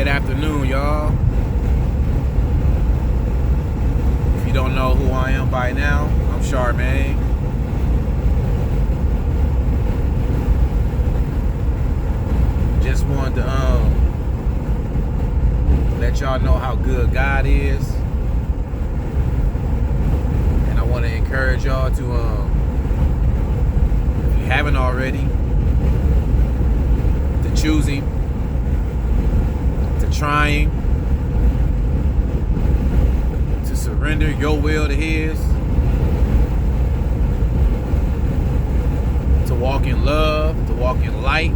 Good afternoon, y'all. If you don't know who I am by now, I'm Charmaine. Just wanted to let y'all know how good God is. And I want to encourage y'all to if you haven't already, to choose Him, to trying, to surrender your will to His, to walk in love, to walk in light,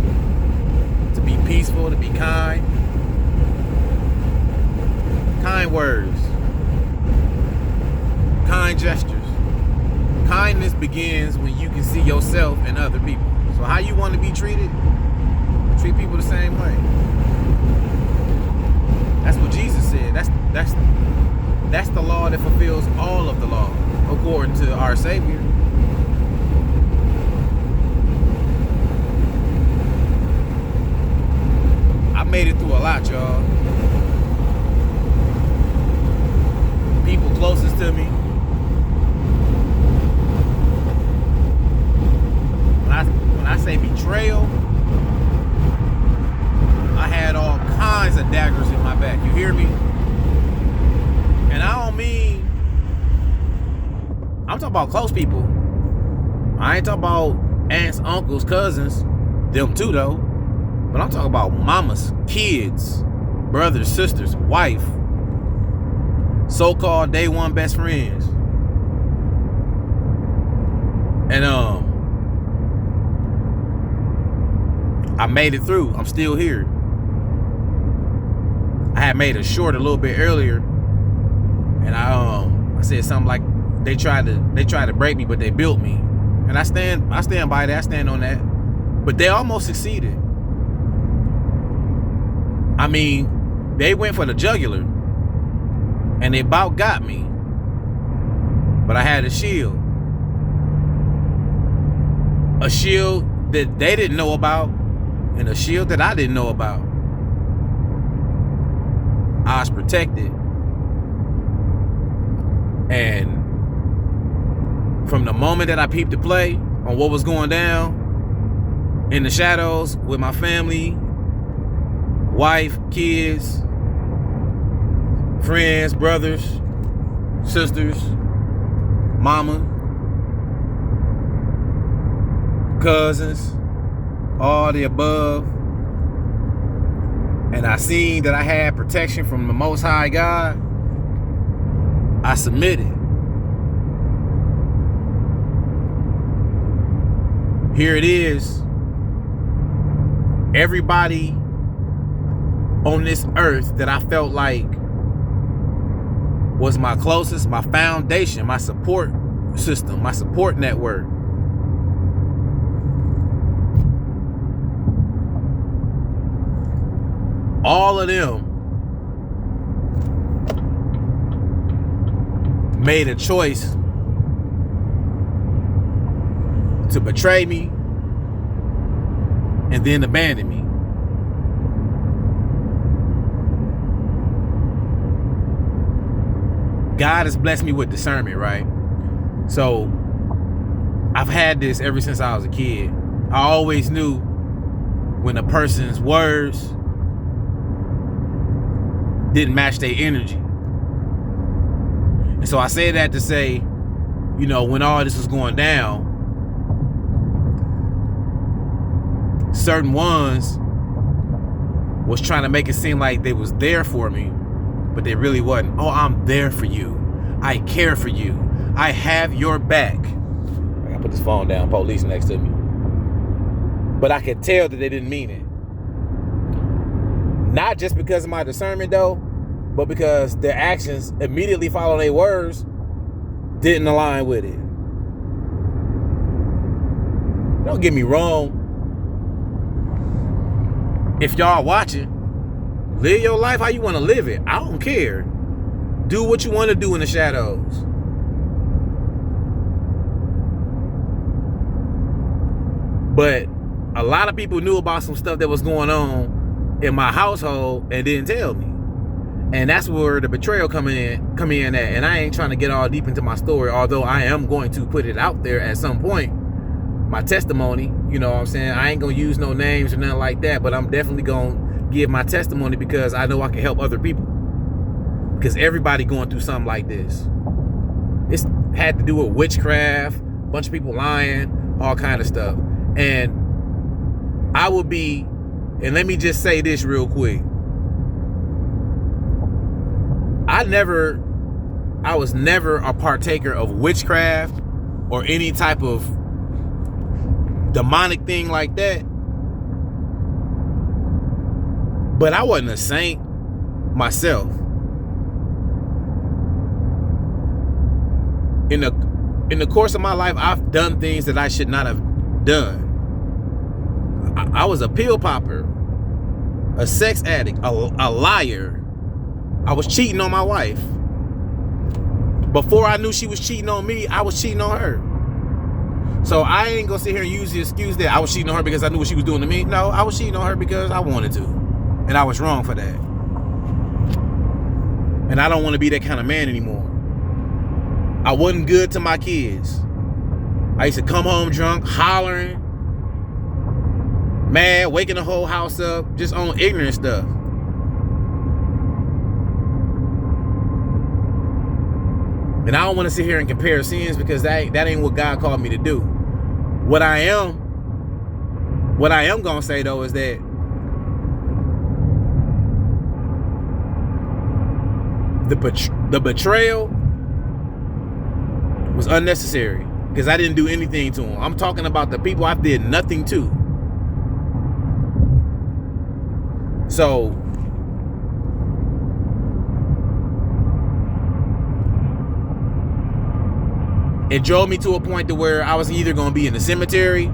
to be peaceful, to be kind. Kind words, kind gestures. Kindness begins when you can see yourself and other people. So how you want to be treated? Treat people the same way. That's what Jesus said. That's the law that fulfills all of the law, according to our Savior. I made it through a lot, y'all. People closest to me. When I say betrayal, I had all kinds of daggers in my back. You hear me? And I don't mean, I'm talking about close people. I ain't talking about aunts, uncles, cousins, them too though. But I'm talking about mamas, kids, brothers, sisters, wife, so-called day one best friends. And I made it through. I'm still here. I had made a short a little bit earlier, and I said something like they tried to break me, but they built me. And I stand by that. I stand on that. But they almost succeeded. I mean, they went for the jugular, and they about got me. But I had a shield that they didn't know about, and a shield that I didn't know about. I was protected. And from the moment that I peeped the play on what was going down in the shadows with my family, wife, kids, friends, brothers, sisters, mama, cousins, all the above, and I seen that I had protection from the Most High God, I submitted. Here it is. Everybody on this earth that I felt like was my closest, my foundation, my support system, my support network, all of them made a choice to betray me and then abandon me. God has blessed me with discernment, right? So I've had this ever since I was a kid. I always knew when a person's words didn't match their energy. And so I say that to say, you know, when all this was going down, certain ones was trying to make it seem like they was there for me, but they really wasn't. Oh, I'm there for you. I care for you. I have your back. I gotta put this phone down. Police next to me. But I could tell that they didn't mean it. Not just because of my discernment though, but because their actions immediately following their words didn't align with it. Don't get me wrong. If y'all watching, live your life how you want to live it. I don't care. Do what you want to do in the shadows. But a lot of people knew about some stuff that was going on in my household and didn't tell me. And that's where the betrayal come in at. And I ain't trying to get all deep into my story, although I am going to put it out there at some point. My testimony, you know what I'm saying? I ain't gonna use no names or nothing like that, but I'm definitely gonna give my testimony because I know I can help other people. Because everybody going through something like this. It's had to do with witchcraft, a bunch of people lying, all kind of stuff. And I would be, and let me just say this real quick. I was never a partaker of witchcraft or any type of demonic thing like that. But I wasn't a saint myself. In the course of my life, I've done things that I should not have done. I was a pill popper, a sex addict, a liar. I was cheating on my wife. Before I knew she was cheating on me, I was cheating on her. So I ain't gonna sit here and use the excuse that I was cheating on her because I knew what she was doing to me. No, I was cheating on her because I wanted to. And I was wrong for that. And I don't want to be that kind of man anymore. I wasn't good to my kids. I used to come home drunk, hollering, mad, waking the whole house up, just on ignorant stuff. And I don't want to sit here and compare sins because that ain't what God called me to do. What I am gonna say though is that the betrayal was unnecessary because I didn't do anything to them. I'm talking about the people I did nothing to. So it drove me to a point to where I was either going to be in the cemetery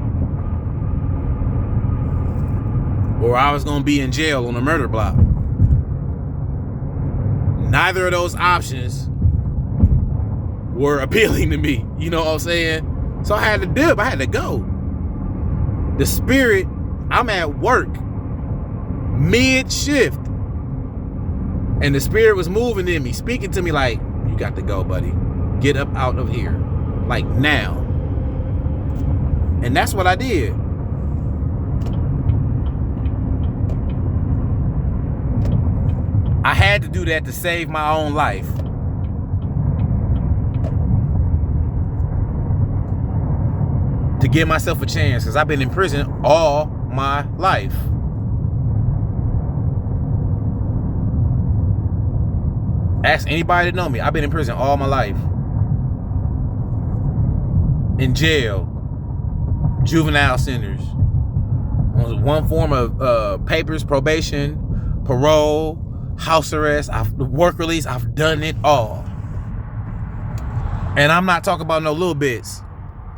or I was going to be in jail on a murder block. Neither of those options were appealing to me. You know what I'm saying? So I had to dip. I had to go. The spirit, I'm at work, mid-shift. And the spirit was moving in me, speaking to me like, you got to go, buddy. Get up out of here. Like now. And that's what I did. I had to do that to save my own life. To give myself a chance, because I've been in prison all my life. Ask anybody to know me. I've been in prison all my life. In jail, juvenile centers, one form of papers, probation, parole, house arrest, work release. I've done it all. And I'm not talking about no little bits,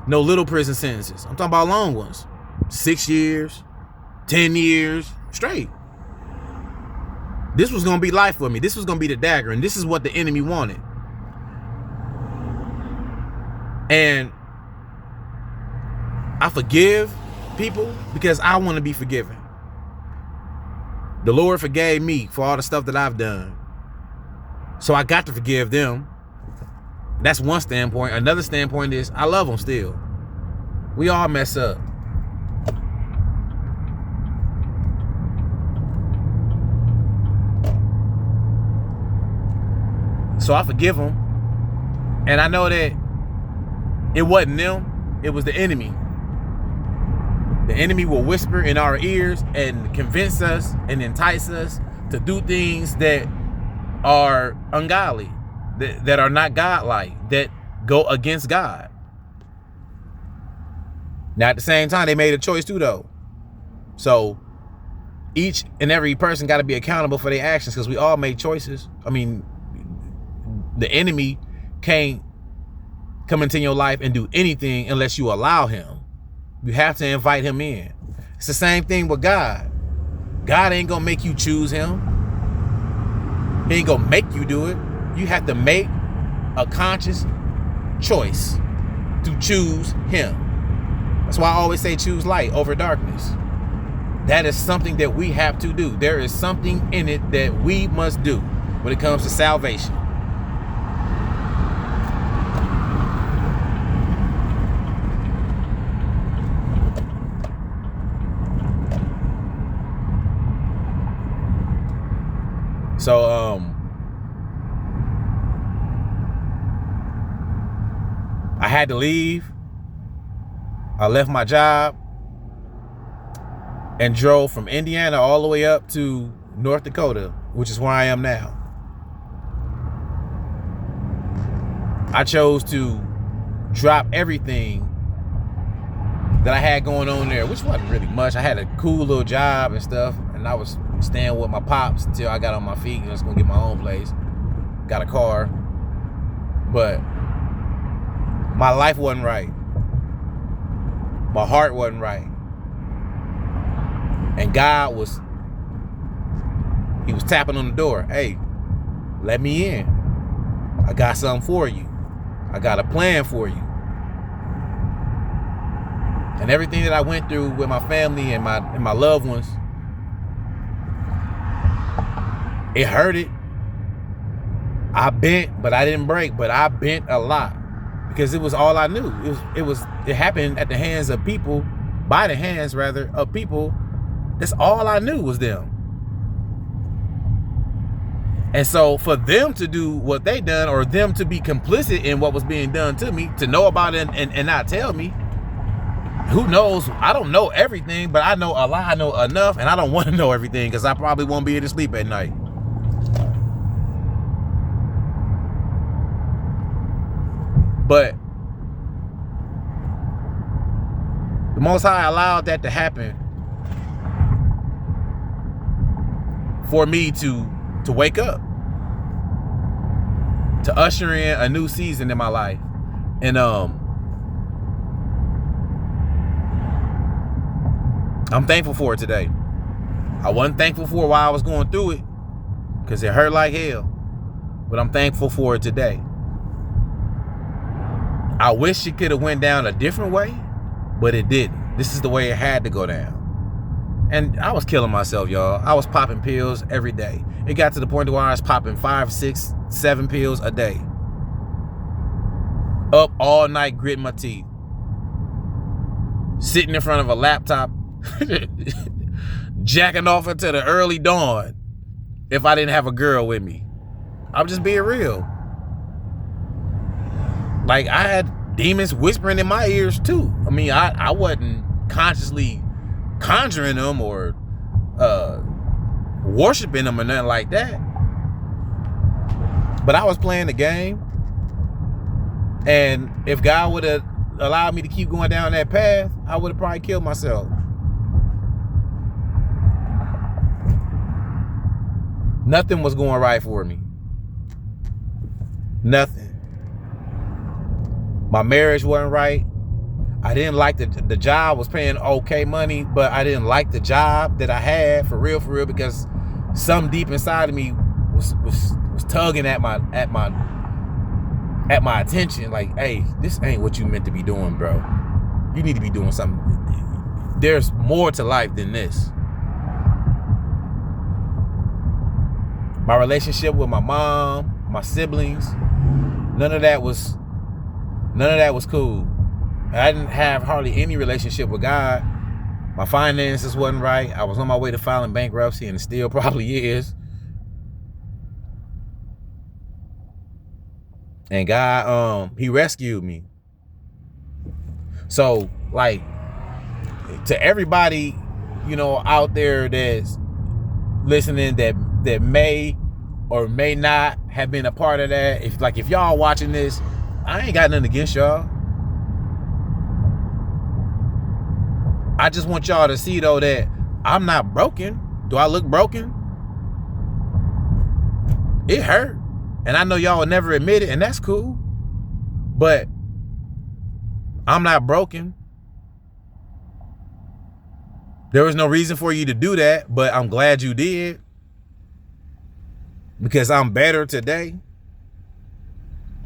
no little prison sentences. I'm talking about long ones. 6 years, 10 years, straight. This was going to be life for me. This was going to be the dagger. And this is what the enemy wanted. And I forgive people because I want to be forgiven. The Lord forgave me for all the stuff that I've done. So I got to forgive them. That's one standpoint. Another standpoint is I love them still. We all mess up. So I forgive them. And I know that it wasn't them. It was the enemy. The enemy will whisper in our ears and convince us and entice us to do things that are ungodly, that are not godlike, that go against God. Now, at the same time, they made a choice too, though. So each and every person got to be accountable for their actions because we all make choices. I mean, the enemy can't come into your life and do anything unless you allow him. You have to invite him in. It's the same thing with God. God ain't gonna make you choose him. He ain't gonna make you do it. You have to make a conscious choice to choose him. That's why I always say choose light over darkness. That is something that we have to do. There is something in it that we must do when it comes to salvation. So, I had to leave. I left my job and drove from Indiana all the way up to North Dakota, which is where I am now. I chose to drop everything that I had going on there, which wasn't really much. I had a cool little job and stuff, and I was staying with my pops until I got on my feet and I was gonna get my own place. Got a car. But my life wasn't right. My heart wasn't right. And God was tapping on the door. Hey, let me in. I got something for you. I got a plan for you. And everything that I went through with my family and my loved ones, it hurted. I bent, but I didn't break. But I bent a lot because it was all I knew. It happened at the hands of people, by the hands rather of people. That's all I knew was them. And so for them to do what they done, or them to be complicit in what was being done to me, to know about it and not tell me, who knows? I don't know everything, but I know a lot. I know enough, and I don't want to know everything because I probably won't be able to sleep at night. But the Most High allowed that to happen for me to wake up, to usher in a new season in my life. And I'm thankful for it today. I wasn't thankful for it while I was going through it because it hurt like hell, but I'm thankful for it today. I wish it could have went down a different way, but it didn't. This is the way it had to go down. And I was killing myself, y'all. I was popping pills every day. It got to the point where I was popping 5, 6, 7 pills a day. Up all night, gritting my teeth. Sitting in front of a laptop, jacking off until the early dawn if I didn't have a girl with me. I'm just being real. Like, I had demons whispering in my ears too. I mean, I wasn't consciously conjuring them or worshiping them or nothing like that. But I was playing the game. And if God would have allowed me to keep going down that path, I would have probably killed myself. Nothing was going right for me. Nothing. My marriage wasn't right. I didn't like the job was paying okay money, but I didn't like the job that I had for real, because something deep inside of me was tugging at my attention. Like, hey, this ain't what you meant to be doing, bro. You need to be doing something. There's more to life than this. My relationship with my mom, my siblings, none of that was cool. I didn't have hardly any relationship with God. My finances wasn't right. I was on my way to filing bankruptcy, and it still probably is. And God, he rescued me. So, like, to everybody, out there that's listening that may or may not have been a part of that, if y'all watching this, I ain't got nothing against y'all. I just want y'all to see, though, that I'm not broken. Do I look broken? It hurt. And I know y'all will never admit it, and that's cool. But I'm not broken. There was no reason for you to do that, but I'm glad you did. Because I'm better today.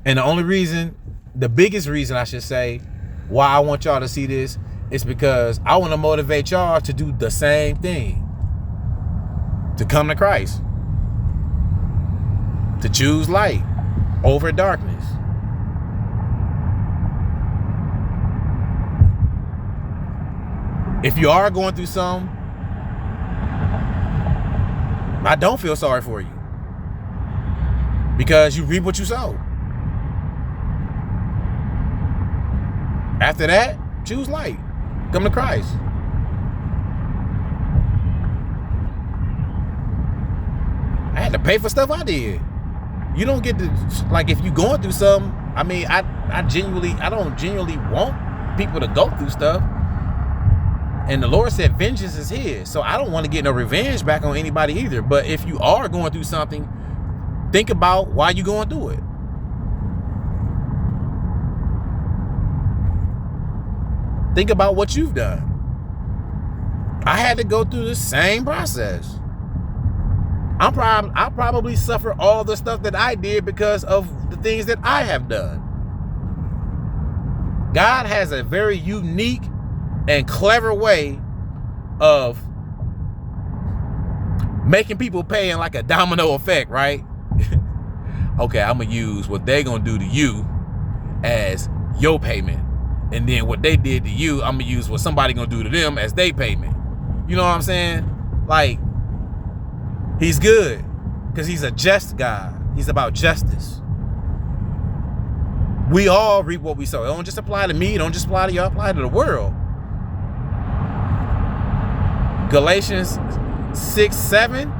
And the biggest reason I should say, why I want y'all to see this It's because I want to motivate y'all to do the same thing. To come to Christ. To choose light over darkness. If you are going through something, I don't feel sorry for you. Because you reap what you sow. After that, choose light. Come to Christ. I had to pay for stuff I did. You don't get to, like, if you going through something, I mean, I don't genuinely want people to go through stuff. And the Lord said vengeance is his. So I don't want to get no revenge back on anybody either. But if you are going through something, think about why you're going through it. Think about what you've done. I had to go through the same process. I probably suffer all the stuff that I did because of the things that I have done. God has a very unique and clever way of making people pay in like a domino effect, right? Okay, I'm gonna use what they're gonna do to you as your payment. And then what they did to you, I'm gonna use what somebody gonna do to them as their payment. You know what I'm saying? Like, he's good because he's a just God. He's about justice. We all reap what we sow. It don't just apply to me. It don't just apply to y'all. It apply to the world. Galatians 6:7.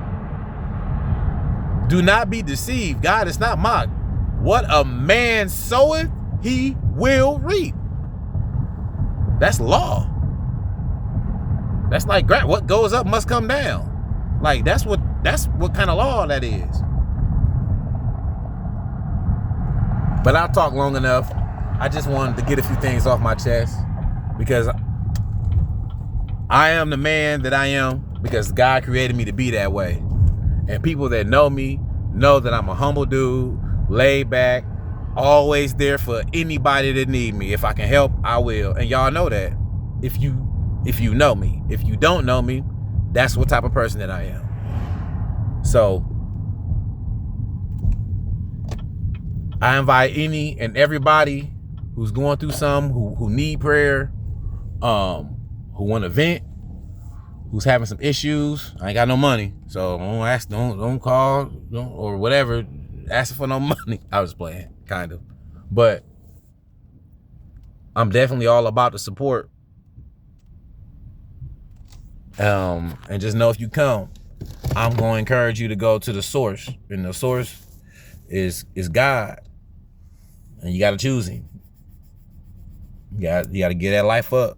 Do not be deceived. God is not mocked. What a man soweth, he will reap. That's law. That's like what goes up must come down. Like that's what kind of law that is. But I'll talk long enough. I just wanted to get a few things off my chest because I am the man that I am because God created me to be that way. And people that know me know that I'm a humble dude, laid back, always there for anybody that need me. If I can help, I will. And y'all know that. If you know me. If you don't know me, that's what type of person that I am. So I invite any and everybody who's going through something, who need prayer, who want to vent, who's having some issues. I ain't got no money, so don't call, or whatever, asking for no money. I was playing, kind of. But I'm definitely all about the support. And just know if you come, I'm going to encourage you to go to the source. And the source is God. And you got to choose him. You got to get that life up.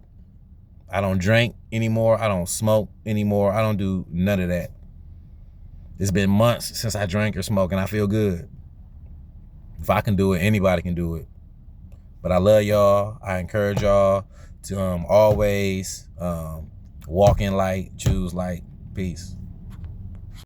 I don't drink anymore. I don't smoke anymore. I don't do none of that. It's been months since I drank or smoked, and I feel good. If I can do it, anybody can do it. But I love y'all. I encourage y'all to always walk in light, choose light. Peace.